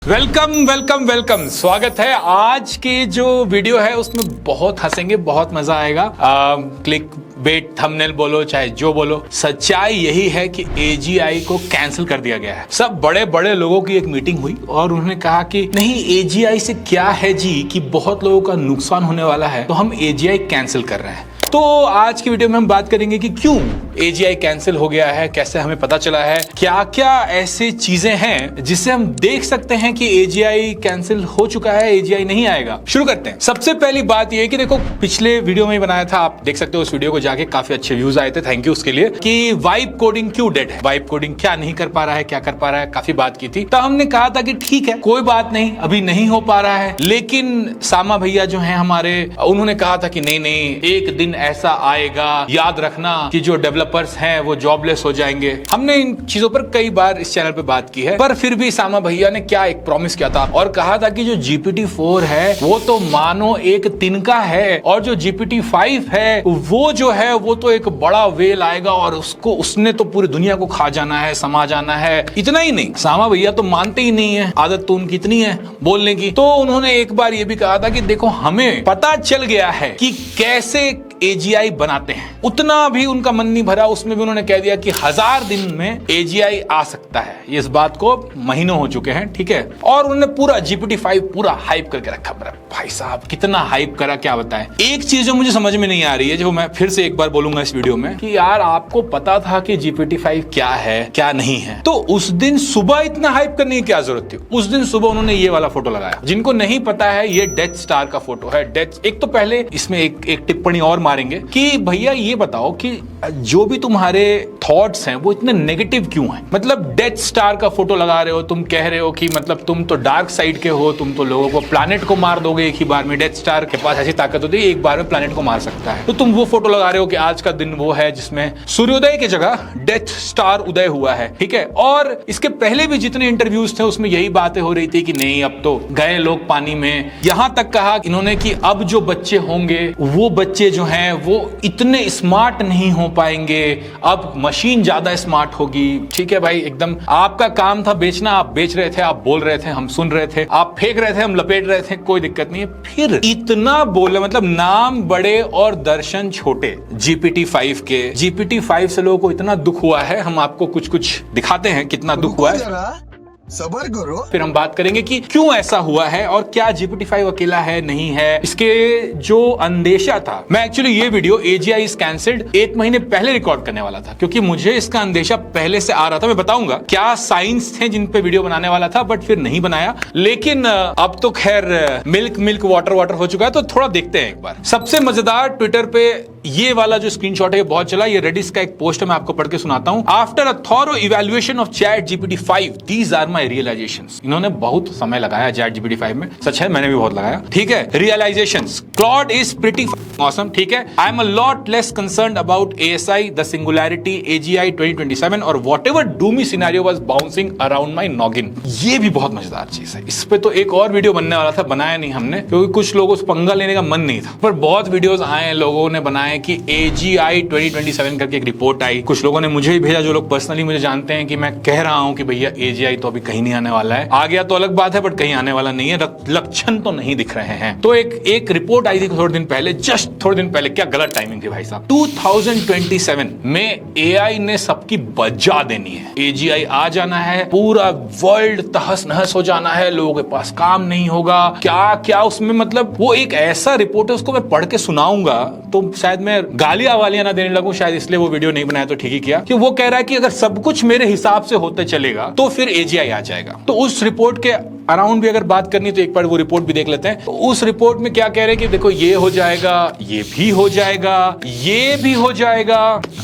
Welcome welcome welcome. स्वागत है। आज के जो वीडियो है उसमें बहुत हंसेंगे, बहुत मजा आएगा। क्लिक बेट थंबनेल बोलो चाहे जो बोलो, सच्चाई यही है कि एजीआई को कैंसिल कर दिया गया है। सब बड़े बड़े लोगों की एक मीटिंग हुई और उन्होंने कहा कि नहीं, एजीआई से क्या है जी कि बहुत लोगों का नुकसान होने वाला है, तो हम एजीआई कैंसिल कर रहे हैं। तो आज की वीडियो में हम बात करेंगे कि क्यों एजीआई कैंसिल हो गया है, कैसे हमें पता चला है, क्या क्या ऐसी चीजें हैं जिससे हम देख सकते हैं कि एजीआई कैंसिल हो चुका है, एजीआई नहीं आएगा। शुरू करते हैं। सबसे पहली बात यह कि देखो, पिछले वीडियो में ही बनाया था, आप देख सकते हो उस वीडियो को जाके, काफी अच्छे व्यूज आए थे, थैंक यू उसके लिए, कि वाइब कोडिंग क्यों डेड है, वाइब कोडिंग क्या नहीं कर पा रहा है, क्या कर पा रहा है, काफी बात की थी। तो हमने कहा था कि ठीक है, कोई बात नहीं, अभी नहीं हो पा रहा है, लेकिन सामा भैया जो है हमारे, उन्होंने कहा था कि नहीं नहीं, एक दिन ऐसा आएगा, याद रखना कि जो डेवलपर्स हैं वो जॉबलेस हो जाएंगे। हमने इन चीजों पर कई बार इस चैनल पे बात की है, पर फिर भी सामा भैया ने क्या एक प्रॉमिस किया था और कहा था कि जो GPT-4 है वो तो मानो एक तिनका है, और जो GPT-5 है वो जो है वो तो एक बड़ा वेल आएगा और उसने तो पूरी दुनिया को खा जाना है, समा जाना है। इतना ही नहीं, सामा भैया तो मानते ही नहीं है, आदत तो उनकी इतनी है बोलने की। तो उन्होंने एक बार ये भी कहा था कि देखो, हमें पता चल गया है कि कैसे एजीआई बनाते हैं। उतना भी उनका मन नहीं भरा, उसमें भी उन्होंने कह दिया कि 1000 दिन में एजीआई आ सकता है। इस बात को महीनों हो चुके हैं, ठीक है। और उन्होंने पूरा GPT-5 पूरा हाइप करके रखा। भाई साहब कितना हाइप करा, क्या बताएं। एक चीज जो मुझे समझ में नहीं आ रही है, जो मैं फिर से एक बार बोलूंगा इस वीडियो में, कि यार आपको पता था कि GPT-5 क्या है क्या नहीं है, तो उस दिन सुबह इतना हाइप करने की क्या जरूरत थी। उस दिन सुबह उन्होंने ये वाला फोटो लगाया। जिनको नहीं पता है, ये डेथ स्टार का फोटो है। एक तो पहले इसमें एक टिप्पणी और मारेंगे कि भैया ये बताओ कि जो भी तुम्हारे थॉट्स हैं वो इतने नेगेटिव क्यों हैं। मतलब डेथ स्टार का फोटो लगा रहे हो, तुम कह रहे हो कि मतलब तुम तो डार्क साइड के हो, तुम तो लोगों को, प्लैनेट को मार दोगे एक ही बार में। डेथ स्टार के पास ऐसी ताकत होती है, एक बार में प्लैनेट को मार सकता है। तो तुम वो फोटो लगा रहे हो कि आज का दिन वो है जिसमें सूर्योदय की जगह डेथ स्टार उदय हुआ है, ठीक है। और इसके पहले भी जितने इंटरव्यूज थे उसमें यही बातें हो रही थी कि नहीं, अब तो गए लोग पानी में। यहां तक कहा इन्होंने कि अब जो बच्चे होंगे वो बच्चे जो हैं वो इतने स्मार्ट नहीं हो पाएंगे, अब मशीन ज्यादा स्मार्ट होगी। ठीक है भाई, एकदम आपका काम था बेचना, आप बेच रहे थे, आप बोल रहे थे, हम सुन रहे थे, आप फेंक रहे थे, हम लपेट रहे थे, कोई दिक्कत नहीं है। फिर इतना बोले, मतलब नाम बड़े और दर्शन छोटे GPT-5 के। GPT-5 से लोगों को इतना दुख हुआ है, हम आपको कुछ कुछ दिखाते हैं कितना दुख हुआ है, सबर करो। फिर हम बात करेंगे कि क्यों ऐसा हुआ है और क्या GPT-5 अकेला है, नहीं है। इसके जो अंदेशा था, मैं एक्चुअली ये वीडियो एजीआई इज कैंसिल्ड 1 महीने पहले रिकॉर्ड करने वाला था, क्योंकि मुझे इसका अंदेशा पहले से आ रहा था। मैं बताऊंगा क्या साइंस थे जिन पे वीडियो बनाने वाला था, बट फिर नहीं बनाया। लेकिन अब तो खैर मिल्क वाटर हो चुका है, तो थोड़ा देखते हैं एक बार। सबसे मजेदार ट्विटर पे ये वाला जो स्क्रीनशॉट है बहुत चला। ये रेडिस का एक पोस्ट है, मैं आपको पढ़ के सुनाता हूं। After a thorough evaluation of chat GPT-5, these are my realisations. इन्होंने बहुत समय लगाया चैट GPT-5 में, सच है, मैंने भी बहुत लगाया, ठीक है। Realisations, Claude is pretty awesome, ठीक है। I am a lot less concerned about ASI, the singularity, AGI 2027 और whatever doomy scenario was bouncing around my noggin. ये भी बहुत मजेदार चीज है। इस पे तो एक और वीडियो बनने वाला था, बनाया नहीं हमने, क्योंकि कुछ लोगों से पंगा लेने का मन नहीं था, पर बहुत वीडियोस आए, लोगों ने बनाए कि AGI 2027 करके एक रिपोर्ट आई। कुछ लोगों ने मुझे ही भेजा, जो लोग पर्सनली मुझे जानते हैं, कि मैं कह रहा हूं कि भैया AGI तो अभी कहीं नहीं आने वाला है। आ गया तो अलग बात है, बट कहीं आने वाला नहीं है, लक्षण तो नहीं दिख रहे हैं। तो एक रिपोर्ट आई थी थोड़े दिन पहले, जस्ट थोड़े दिन पहले। क्या गलत टाइमिंग थी भाई साहब। 2027 में AI ने सबकी बजा देनी है। AGI आ जाना है, पूरा वर्ल्ड तहस नहस हो जाना है, लोगों के पास काम नहीं होगा। क्या क्या उसमें, मतलब वो एक ऐसा रिपोर्ट है, उसको मैं पढ़ के सुनाऊंगा तो शायद मैं गालियां वालियां ना देने लगूं, शायद इसलिए वो वीडियो नहीं बनाया, तो ठीक ही किया। कि वो कह रहा है कि अगर सब कुछ मेरे हिसाब से होते चलेगा तो फिर AGI आ जाएगा। तो उस रिपोर्ट के अराउंड भी अगर बात करनी तो एक बार वो रिपोर्ट भी देख लेते हैं। तो उस रिपोर्ट में क्या कह रहे हैं कि देखो, ये हो जाएगा, ये भी हो जाएगा, ये भी हो जाएगा,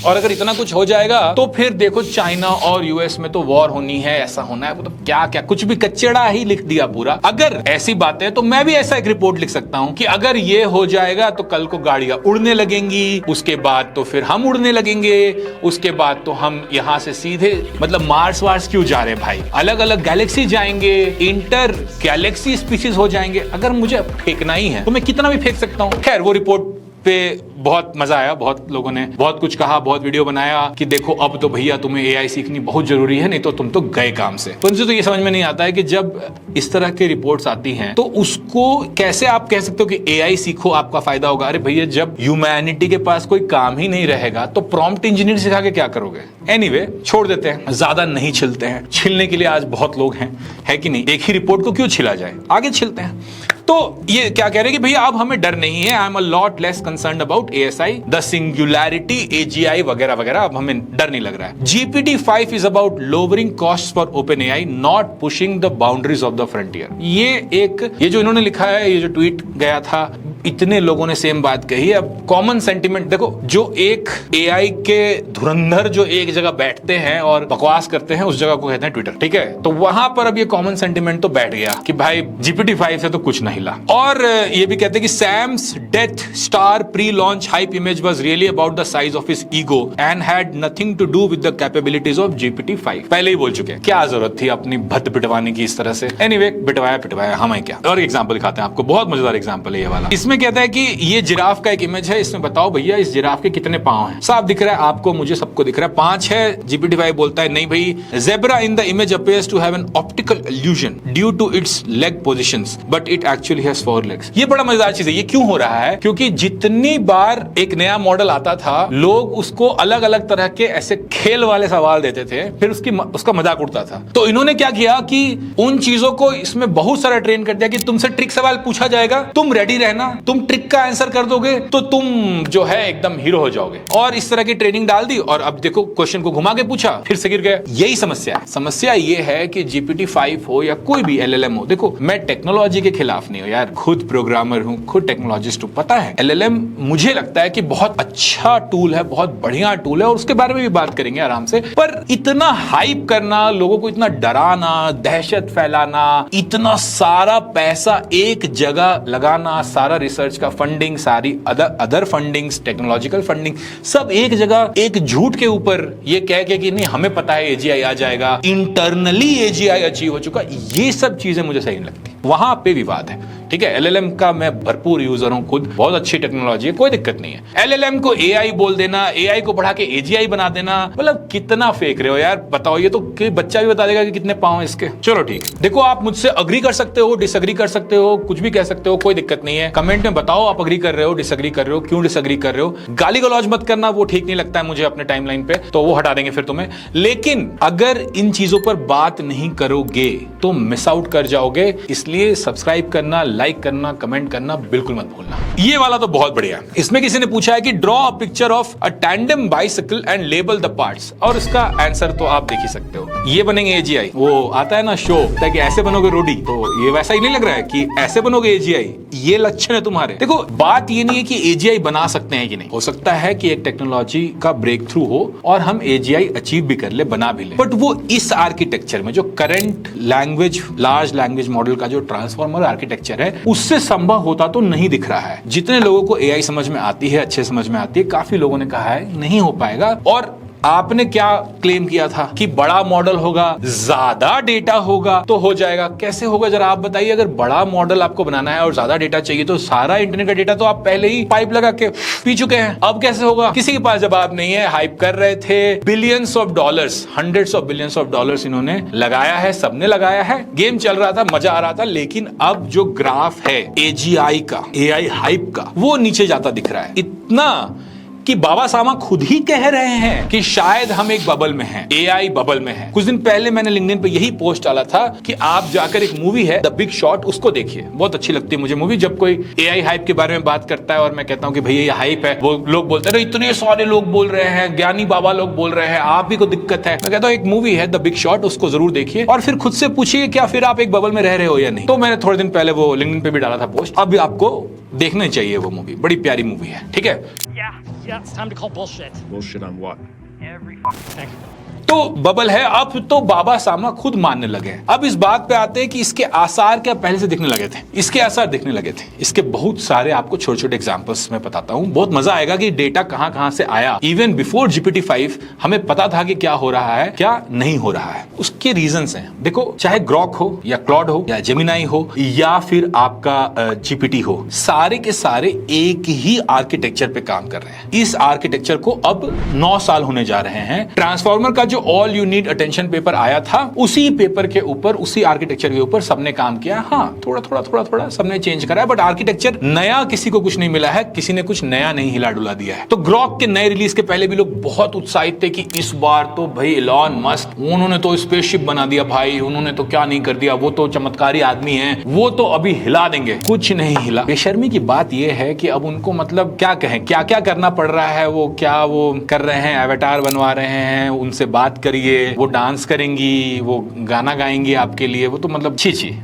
और अगर इतना कुछ हो जाएगा तो फिर देखो चाइना और US में तो वॉर होनी है, ऐसा होना है। मतलब क्या क्या कुछ भी कचड़ा ही लिख दिया पूरा। अगर ऐसी बात है तो मैं भी ऐसा एक रिपोर्ट लिख सकता हूं कि अगर ये हो जाएगा तो कल को गाड़ियां उड़ने लगेंगी, उसके बाद तो फिर हम उड़ने लगेंगे, उसके बाद तो हम यहां से सीधे, मतलब मार्स वार्स क्यों जा रहे हैं भाई, अलग अलग गैलेक्सी जाएंगे, इंटर गैलेक्सी स्पीशीज हो जाएंगे। अगर मुझे फेंकना ही है तो मैं कितना भी फेंक सकता हूं। खैर वो रिपोर्ट पे बहुत मजा आया, बहुत लोगों ने बहुत कुछ कहा, बहुत वीडियो बनाया कि देखो अब तो भैया तुम्हें एआई सीखनी बहुत जरूरी है, नहीं तो तुम तो गए काम से। तो उनसे तो ये समझ में नहीं आता है कि जब इस तरह के रिपोर्ट्स आती हैं तो उसको कैसे आप कह सकते हो कि एआई सीखो आपका फायदा होगा। अरे भैया जब ह्यूमैनिटी के पास कोई काम ही नहीं रहेगा तो प्रॉम्प्ट इंजीनियर सिखा के क्या करोगे। एनीवे छोड़ देते हैं, ज्यादा नहीं छिलते हैं, छिलने के लिए आज बहुत लोग हैं, है कि नहीं। एक ही रिपोर्ट को क्यों छिला जाए, आगे छिलते हैं। तो ये क्या कह रहे हैं कि भैया अब हमें डर नहीं है, I am a lot less concerned about ASI, the singularity, AGI वगैरह वगैरह, अब हमें डर नहीं लग रहा है। GPT-5 is about lowering cost for open AI, not pushing the boundaries of the frontier. ये जो इन्होंने लिखा है, ये जो ट्वीट गया था, इतने लोगों ने सेम बात कही है। अब कॉमन सेंटिमेंट देखो, जो एक एआई के धुरंधर जो एक जगह बैठते हैं और बकवास करते हैं उस जगह को कहते हैं ट्विटर, ठीक है। तो वहां पर अब ये कॉमन सेंटिमेंट तो बैठ गया कि भाई GPT-5 से तो कुछ नहीं ला। और ये भी कहते हैं कि Sam's death star pre launch hype image was really about the size of his ego and had nothing to do with the capabilities of GPT-5। पहले ही बोल चुके हैं, क्या जरूरत थी अपनी भद्द पिटवाने की इस तरह से। एनीवे पिटवाया हमें क्या। और एग्जांपल दिखाते हैं आपको, बहुत मजेदार एग्जांपल है ये वाला। इसमें कहता है कि ये जिराफ का एक इमेज है, इसमें बताओ भैया इस जिराफ के कितने पांव हैं। साफ दिख रहा है आपको, मुझे, सबको दिख रहा है 5 है। GPT-5 बोलता है नहीं भाई, zebra in the image appears to have an optical illusion due to its leg positions but it actually has 4 legs. ये बड़ा मजेदार चीज है। ये क्यों हो रहा है? क्योंकि जितनी बार एक नया मॉडल आता था, लोग उसको अलग अलग तरह के ऐसे खेल वाले सवाल देते थे, फिर उसका मजाक उड़ता था। तो इन्होंने क्या किया कि उन चीजों को इसमें बहुत सारा ट्रेन कर दिया कि तुमसे ट्रिक सवाल पूछा जाएगा, तुम रेडी रहना, तुम ट्रिक का आंसर कर दोगे तो तुम जो है एकदम हीरो हो जाओगे। और इस तरह की ट्रेनिंग डाल दी और अब देखो क्वेश्चन को घुमा के पूछा, फिर से गिर गया। यही समस्या है। समस्या ये है कि GPT-5 हो या कोई भी LLM हो, देखो मैं टेक्नोलॉजी के खिलाफ नहीं हूं यार, खुद प्रोग्रामर हूं, खुद टेक्नोलॉजिस्ट हूं, पता है LLM मुझे लगता है कि बहुत अच्छा टूल है, बहुत बढ़िया टूल है और उसके बारे में भी बात करेंगे आराम से। पर इतना हाइप करना, लोगों को इतना डराना, दहशत फैलाना, इतना सारा पैसा एक जगह लगाना, सारा रिसर्च का फंडिंग, सारी अदर फंडिंग्स, टेक्नोलॉजिकल फंडिंग, सब एक जगह एक झूठ के ऊपर ये कह के कि नहीं हमें पता है AGI आ जाएगा, इंटरनली AGI अचीव हो चुका, ये सब चीजें मुझे सही नहीं लगती। वहां पे विवाद है, ठीक है। LLM का मैं भरपूर यूजर हूं खुद, बहुत अच्छी टेक्नोलॉजी है, कोई दिक्कत नहीं है। LLM को AI बोल देना, AI को बढ़ा के AGI बना देना, मतलब कितना फेंक रहे हो यार, बताओ। ये तो बच्चा भी बता देगा कि कितने पांव है इसके। चलो ठीक, देखो आप मुझसे अग्री कर सकते हो, डिसअग्री कर सकते हो, कुछ भी कह सकते हो, कोई दिक्कत नहीं है। कमेंट में बताओ आप अग्री कर रहे हो, डिसअग्री कर रहे हो, क्यों डिसअग्री कर रहे हो। गाली गलौज मत करना, वो ठीक नहीं लगता है मुझे अपने टाइमलाइन पे, तो वो हटा देंगे फिर तुम्हें। लेकिन अगर इन चीजों पर बात नहीं करोगे तो मिस आउट कर जाओगे, इसलिए सब्सक्राइब करना, लाइक करना, कमेंट करना बिल्कुल मत भूलना। ये वाला तो बहुत बढ़िया। इसमें किसी ने पूछा है कि draw a picture of a tandem bicycle and label the parts, और इसका आंसर तो आप देख ही सकते हो। ये बनेंगे AGI, वो आता है ना शो, ताकि ऐसे बनोगे रोडी, तो ये वैसा ही नहीं लग रहा है कि ऐसे बनोगे AGI, ये लक्षण है तुम्हारे। देखो बात ये नहीं है कि AGI बना सकते हैं कि नहीं, हो सकता है कि एक टेक्नोलॉजी का ब्रेक थ्रू हो और हम AGI अचीव भी कर ले, बना भी ले, बट वो इस आर्किटेक्चर में जो current language, large language model का जो ट्रांसफॉर्मर आर्किटेक्चर है, उससे संभव होता तो नहीं दिख रहा है। जितने लोगों को AI समझ में आती है, अच्छे समझ में आती है, काफी लोगों ने कहा है नहीं हो पाएगा। और आपने क्या क्लेम किया था कि बड़ा मॉडल होगा, ज्यादा डेटा होगा तो हो जाएगा। कैसे होगा जरा आप बताइए। अगर बड़ा मॉडल आपको बनाना है और ज्यादा डेटा चाहिए तो सारा इंटरनेट का डेटा तो आप पहले ही पाइप लगा के पी चुके हैं, अब कैसे होगा? किसी के पास जवाब नहीं है। हाइप कर रहे थे, billions of dollars, hundreds of billions of dollars इन्होंने लगाया है, सबने लगाया है, गेम चल रहा था, मजा आ रहा था। लेकिन अब जो ग्राफ है AGI का, AI हाइप का, वो नीचे जाता दिख रहा है, इतना कि बाबा सामा खुद ही कह रहे हैं कि शायद हम एक बबल में हैं, AI बबल में है। कुछ दिन पहले मैंने लिंक्डइन पे यही पोस्ट डाला था कि आप जाकर एक मूवी है द बिग शॉट, उसको देखिए, बहुत अच्छी लगती है मुझे मूवी। जब कोई AI हाइप के बारे में बात करता है और मैं कहता हूं कि भैया ये हाइप है, वो लोग बोलते हैं इतने सारे लोग बोल रहे हैं, ज्ञानी बाबा लोग बोल रहे हैं, आप भी को दिक्कत है। मैं कहता हूं एक मूवी है द बिग शॉट, उसको जरूर देखिए और फिर खुद से पूछिए क्या फिर आप एक बबल में रह रहे हो या नहीं। तो मैंने थोड़े दिन पहले वो लिंक्डइन पे भी डाला था पोस्ट, अब आपको देखना चाहिए वो मूवी, बड़ी प्यारी मूवी है, ठीक है। Yeah, it's time to call bullshit. Bullshit on what? Every fucking thing. तो बबल है, अब तो बाबा सामा खुद मानने लगे। अब इस बात पे आते हैं कि इसके आसार क्या पहले से दिखने लगे थे। इसके आसार दिखने लगे थे, इसके बहुत सारे आपको छोटे छोटे एग्जांपल्स मैं बताता हूं, बहुत मजा आएगा कि डेटा कहां कहां से आया। इवन बिफोर GPT-5 हमें पता था कि क्या हो रहा है क्या नहीं हो रहा है। उसके रीजंस हैं, देखो चाहे ग्रॉक हो या क्लॉड हो या जेमिनाई हो या फिर आपका GPT हो, सारे के सारे एक ही आर्किटेक्चर पे काम कर रहे हैं। इस आर्किटेक्चर को अब 9 साल होने जा रहे हैं। ट्रांसफॉर्मर का जो all you need attention paper आया था, उसी पेपर के ऊपर, उसी आर्किटेक्चर के ऊपर सबने काम किया। हाँ, थोड़ा थोड़ा सबने चेंज करा है, बट आर्किटेक्चर नया किसी को कुछ नहीं मिला है, किसी ने कुछ नया नहीं हिला डुला दिया है। तो ग्रॉक के नए रिलीज के पहले भी लोग बहुत उत्साहित थे कि इस बार तो भाई इलॉन मस्क, उन्होंने तो स्पेसशिप बना दिया भाई, उन्होंने तो क्या नहीं कर दिया, वो तो चमत्कारी आदमी है, वो तो अभी हिला देंगे। कुछ नहीं हिला। बेशर्मी की बात यह है कि अब उनको मतलब क्या कहें, क्या क्या करना पड़ रहा है। वो क्या वो कर रहे हैं, एवेटार बनवा रहे हैं, उनसे बात करिए, वो डांस करेंगी, वो गाना गाएंगी आपके लिए, वो तो मतलब छी,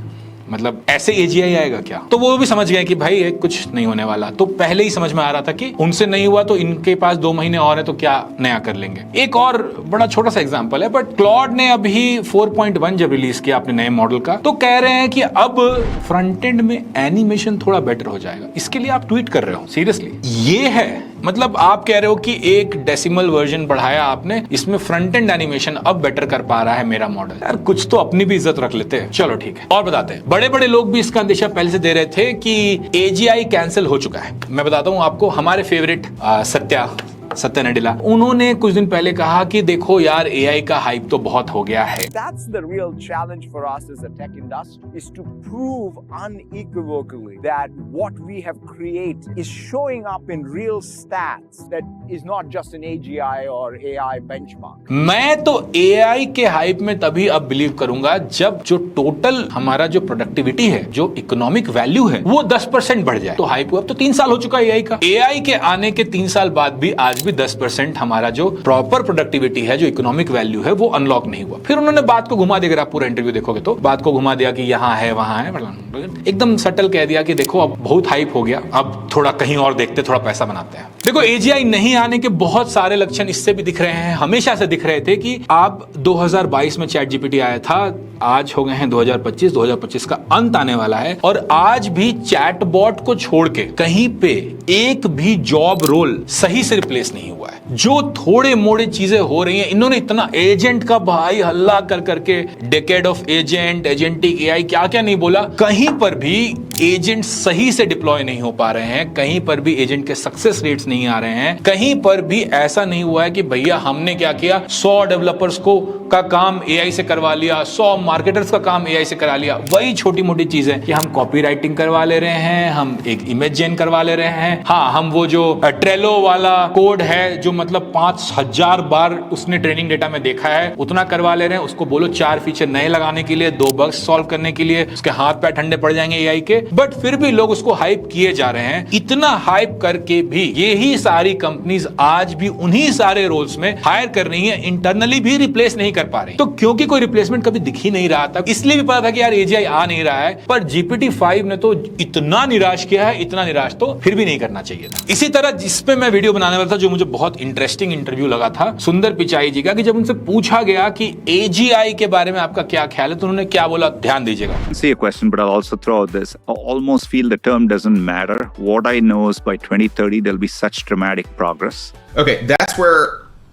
मतलब ऐसे AGI आएगा क्या। तो वो भी समझ गए कि भाई ये कुछ नहीं होने वाला। तो पहले ही समझ में आ रहा था कि उनसे नहीं हुआ तो इनके पास 2 महीने और है, तो क्या नया कर लेंगे। एक और बड़ा छोटा सा एग्जांपल है, बट क्लॉड ने अभी 4.1 जब रिलीज किया अपने नए मॉडल का, तो कह रहे हैं कि अब फ्रंट एंड में एनिमेशन थोड़ा बेटर हो जाएगा। इसके लिए आप ट्वीट कर रहे हो, सीरियसली ये है, मतलब आप कह रहे हो कि 1 डेसिमल वर्जन बढ़ाया आपने, इसमें फ्रंट एंड एनिमेशन अब बेटर कर पा रहा है मेरा मॉडल। यार कुछ तो अपनी भी इज्जत रख लेते हैं। चलो ठीक है, और बताते हैं। बड़े बड़े लोग भी इसका अंदेशा पहले से दे रहे थे कि AGI कैंसिल हो चुका है। मैं बताता हूं आपको, हमारे फेवरेट सत्या नडेला, उन्होंने कुछ दिन पहले कहा कि देखो यार AI का हाइप तो बहुत हो गया है। That's the real challenge for us as a tech industry, is to prove unequivocally that what we have created is showing up in real stats, that is not just an AGI or AI benchmark. मैं तो AI के hype में तभी अब believe करूंगा जब जो total हमारा जो प्रोडक्टिविटी है, जो इकोनॉमिक वैल्यू है, वो 10% बढ़ जाए। तो हाइप अब तो 3 साल हो चुका है AI का। AI के आने के 3 साल बाद भी आज भी 10% हमारा जो प्रॉपर प्रोडक्टिविटी है, जो इकोनॉमिक वैल्यू है, वो अनलॉक नहीं हुआ। फिर उन्होंने बात को घुमा दिया, आप पूरा इंटरव्यू देखोगे तो बात को घुमा दिया कि यहां है वहां है, एकदम सटल कह दिया कि देखो अब बहुत हाइप हो गया, अब थोड़ा कहीं और देखते, थोड़ा पैसा बनाते हैं। देखो AGI नहीं आने के बहुत सारे लक्षण इससे भी दिख रहे हैं, हमेशा से दिख रहे थे कि आप 2022 में ChatGPT आया था, आज हो गए हैं 2025 का अंत आने वाला है, और आज भी चैटबॉट को छोड़ के कहीं पे एक भी जॉब रोल सही से रिप्लेस नहीं हुआ है। जो थोड़े मोड़े चीजें हो रही हैं, इन्होंने इतना एजेंट का भाई हल्ला कर करके, decade of agent, agentic AI, क्या क्या नहीं बोला, कहीं पर भी एजेंट सही से डिप्लॉय नहीं हो पा रहे हैं, कहीं पर भी एजेंट के सक्सेस रेट्स नहीं आ रहे हैं, कहीं पर भी ऐसा नहीं हुआ है कि भैया हमने क्या किया, 100 डेवलपर्स को का काम AI से करवा लिया, 100 मार्केटर्स का काम AI से करा लिया। वही छोटी मोटी चीजें कि हम कॉपी राइटिंग करवा ले रहे हैं, हम एक इमेज जेन करवा ले रहे हैं, हाँ हम वो जो ट्रेलो वाला कोड है जो मतलब 5000 बार उसने ट्रेनिंग डेटा में देखा है, उतना करवा ले रहे हैं। उसको बोलो 4 फीचर नए लगाने के लिए, 2 बग्स सॉल्व करने के लिए, उसके हाथ पैर ठंडे पड़ जाएंगे AI के, बट फिर भी लोग उसको हाइप किए जा रहे हैं। इतना हाइप करके भी यही सारी कंपनीज आज भी उन्हीं सारे रोल्स में हायर कर रही हैं, इंटरनली भी रिप्लेस नहीं कर पा रही। तो क्योंकि कोई रिप्लेसमेंट कभी दिख ही नहीं रहा था, इसलिए भी पता था कि यार AGI आ नहीं रहा है, पर GPT-5 ने तो इतना निराश किया है, इतना निराश तो फिर भी नहीं करना चाहिए था। इसी तरह जिसपे मैं वीडियो बनाने वाला था, जो मुझे बहुत इंटरेस्टिंग इंटरव्यू लगा था सुंदर पिचाई जी का, कि जब उनसे पूछा गया कि AGI के बारे में आपका क्या ख्याल है, तो उन्होंने क्या बोला, ध्यान दीजिएगा। See a question, but I'll also throw out this. I almost feel the term doesn't matter. What I know is by 2030 there'll be such dramatic progress. Okay, that's where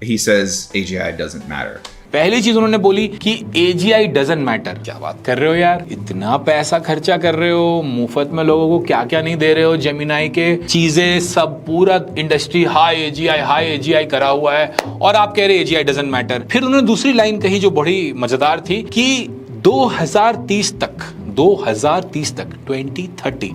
he says AGI doesn't matter. पहली चीज उन्होंने बोली कि AGI doesn't matter. क्या बात कर रहे हो यार, इतना पैसा खर्चा कर रहे हो, मुफ्त में लोगों को क्या क्या नहीं दे रहे हो, जेमिनाई के चीजें सब, पूरा इंडस्ट्री हाई AGI करा हुआ है, और आप कह रहे AGI डजंट मैटर। फिर उन्होंने दूसरी लाइन कही जो बड़ी मजेदार थी कि 2030 तक 2030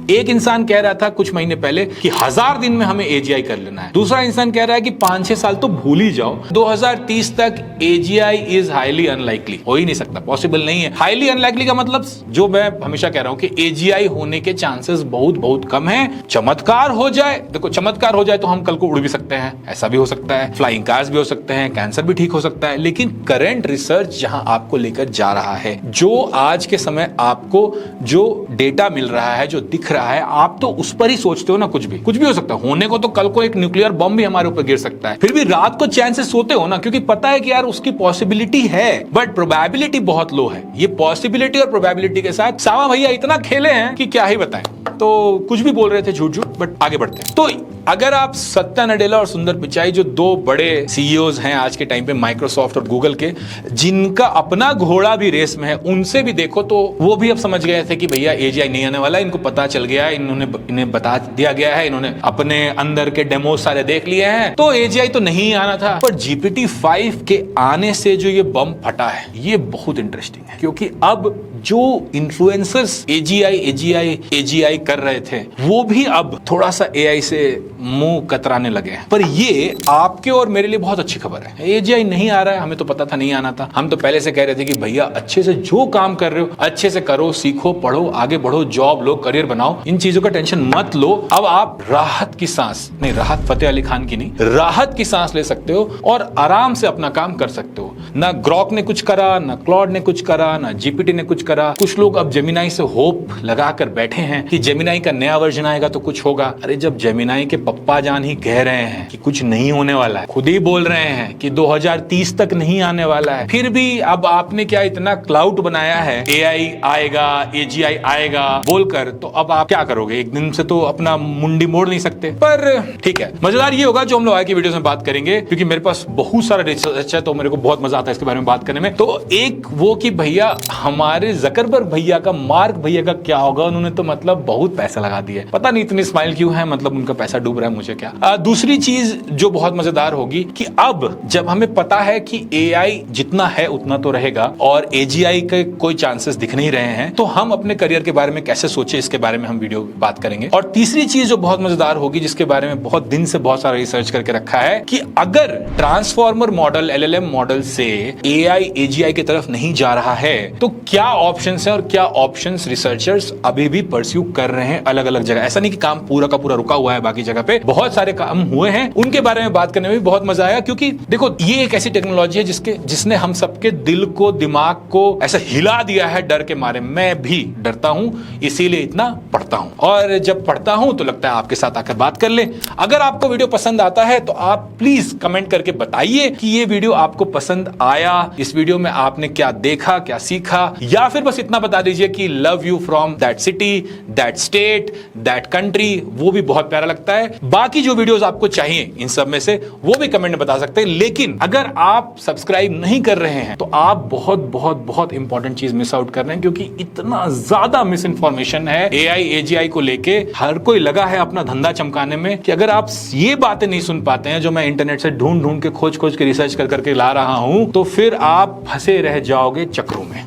एक इंसान कह रहा था कुछ महीने पहले कि 1000 दिन में हमें AGI कर लेना है, दूसरा इंसान कह रहा है कि 5-6 साल तो भूल ही जाओ। 2030 तक AGI इज हाईली अनलाइकली, हो ही नहीं सकता, पॉसिबल नहीं है। हाईली अनलाइकली का मतलब, जो मैं हमेशा कह रहा हूं कि AGI होने के चांसेस बहुत बहुत कम है। चमत्कार हो जाए, देखो चमत्कार हो जाए तो हम कल को उड़ भी सकते हैं, ऐसा भी हो सकता है, फ्लाइंग कार्स भी हो सकते हैं, कैंसर भी ठीक हो सकता है, लेकिन करंट रिसर्च जहां आपको लेकर जा रहा है, जो आज के समय आपको जो डेटा मिल रहा है, जो दिख रहा है, आप तो उस पर ही सोचते हो ना। कुछ भी हो सकता है होने को। तो कल को एक न्यूक्लियर बम भी हमारे ऊपर गिर सकता है, फिर भी रात को चैन से सोते हो ना, क्योंकि पता है कि यार उसकी पॉसिबिलिटी है, बट प्रोबेबिलिटी बहुत लो है। ये पॉसिबिलिटी और प्रोबेबिलिटी के साथ सावा भैया इतना खेले हैं कि क्या ही बताएं। तो कुछ भी बोल रहे थे झूठ, बट आगे बढ़ते हैं। तो अगर आप सत्या नडेला और सुंदर पिचाई, जो दो बड़े सीईओज हैं आज के टाइम पे माइक्रोसॉफ्ट और गूगल के, जिनका अपना घोड़ा भी रेस में है, उनसे भी देखो तो वो भी अब समझ गए थे कि भैया एजीआई नहीं आने वाला। इनको पता चल गया है, इन्हें बता दिया गया है, इन्होंने अपने अंदर के डेमो सारे देख लिए हैं, तो एजीआई तो नहीं आना था। पर GPT-5 के आने से जो ये बम फटा है, ये बहुत इंटरेस्टिंग है, क्योंकि अब जो इन्फ्लुएंसर्स एजीआई कर रहे थे, वो भी अब थोड़ा सा एआई से मुंह कतराने लगे हैं। पर ये आपके और मेरे लिए बहुत अच्छी खबर है। एजीआई नहीं आ रहा है, हमें तो पता था नहीं आना था। हम तो पहले से कह रहे थे कि भैया अच्छे से जो काम कर रहे हो अच्छे से करो, सीखो, पढ़ो, आगे बढ़ो, जॉब लो, करियर बनाओ, इन चीजों का टेंशन मत लो। अब आप राहत की सांस, नहीं राहत फतेह अली खान की नहीं, राहत की सांस ले सकते हो और आराम से अपना काम कर सकते हो। ना ग्रॉक ने कुछ करा, ना क्लॉड ने कुछ करा, ना जीपीटी ने कुछ करा। कुछ लोग अब जेमिनाई से होप लगाकर बैठे हैं कि जेमिनाई का नया वर्जन आएगा तो कुछ होगा। अरे जब जेमिनाई के पप्पा जान ही कह रहे हैं कि कुछ नहीं होने वाला है, खुद ही बोल रहे हैं कि 2030 तक नहीं आने वाला है, फिर भी अब आपने क्या इतना क्लाउड बनाया है, एआई आएगा, एजीआई आएगा बोलकर, तो अब आप क्या करोगे? एक दिन से तो अपना मुंडी मोड़ नहीं सकते। पर ठीक है, मजेदार ये होगा जो हम लोग आगे की वीडियो में बात करेंगे, क्योंकि मेरे पास बहुत सारा रिसर्च है, तो मेरे को बहुत मजा आता है इसके बारे में बात करने में। तो एक वो कि भैया हमारे जकरबर्ग भैया का, मार्क भैया का क्या होगा? उन्होंने तो मतलब बहुत पैसा लगा दिया, पता नहीं इतनी स्माइल क्यों है, मतलब उनका पैसा डूब रहा है, मुझे क्या। दूसरी चीज जो बहुत मजेदार होगी कि अब जब हमें पता है कि एआई जितना है उतना तो रहेगा और एजीआई के कोई चांसेस दिख नहीं रहे हैं, तो हम अपने करियर के बारे में कैसे सोचे, इसके बारे में हम वीडियो बात करेंगे। और तीसरी चीज जो बहुत मजेदार होगी, जिसके बारे में बहुत दिन से बहुत सारा रिसर्च करके रखा है, कि अगर ट्रांसफॉर्मर मॉडल, LLM मॉडल से एआई एजीआई की तरफ नहीं जा रहा है, तो क्या ऑप्शंस हैं और क्या ऑप्शंस रिसर्चर्स अभी भी परस्यू कर रहे हैं अलग अलग जगह। ऐसा नहीं कि काम पूरा का पूरा रुका हुआ है, बाकी जगह पे बहुत सारे काम हुए हैं। उनके बारे में बात करने में भी बहुत मजा आया, क्योंकि देखो ये एक ऐसी टेक्नोलॉजी है जिसने हम सबके दिल को, दिमाग को ऐसा हिला दिया है डर के मारे। मैं भी डरता हूं, इसीलिए इतना पढ़ता हूं, और जब पढ़ता हूं तो लगता है आपके साथ आकर बात कर ले। अगर आपको वीडियो पसंद आता है तो आप प्लीज कमेंट करके बताइए कि ये वीडियो आपको पसंद आया, इस वीडियो में आपने क्या देखा, क्या सीखा, या फिर बस इतना बता दीजिए कि love you from that city, that state, that country. वो भी बहुत प्यारा लगता है। बाकी जो वीडियोस आपको चाहिए इन सब में से, वो भी कमेंट में बता सकते हैं। लेकिन अगर आप सब्सक्राइब नहीं कर रहे हैं तो आप बहुत बहुत बहुत इंपॉर्टेंट चीज मिस आउट कर रहे हैं, क्योंकि इतना ज्यादा मिस इंफॉर्मेशन है एआई एजीआई को लेके। हर कोई लगा है अपना धंधा चमकाने में, कि अगर आप ये बातें नहीं सुन पाते हैं जो मैं इंटरनेट से ढूंढ ढूंढ के, खोज खोज के, रिसर्च कर करके ला रहा हूं, तो फिर आप फंसे रह जाओगे चक्रों में।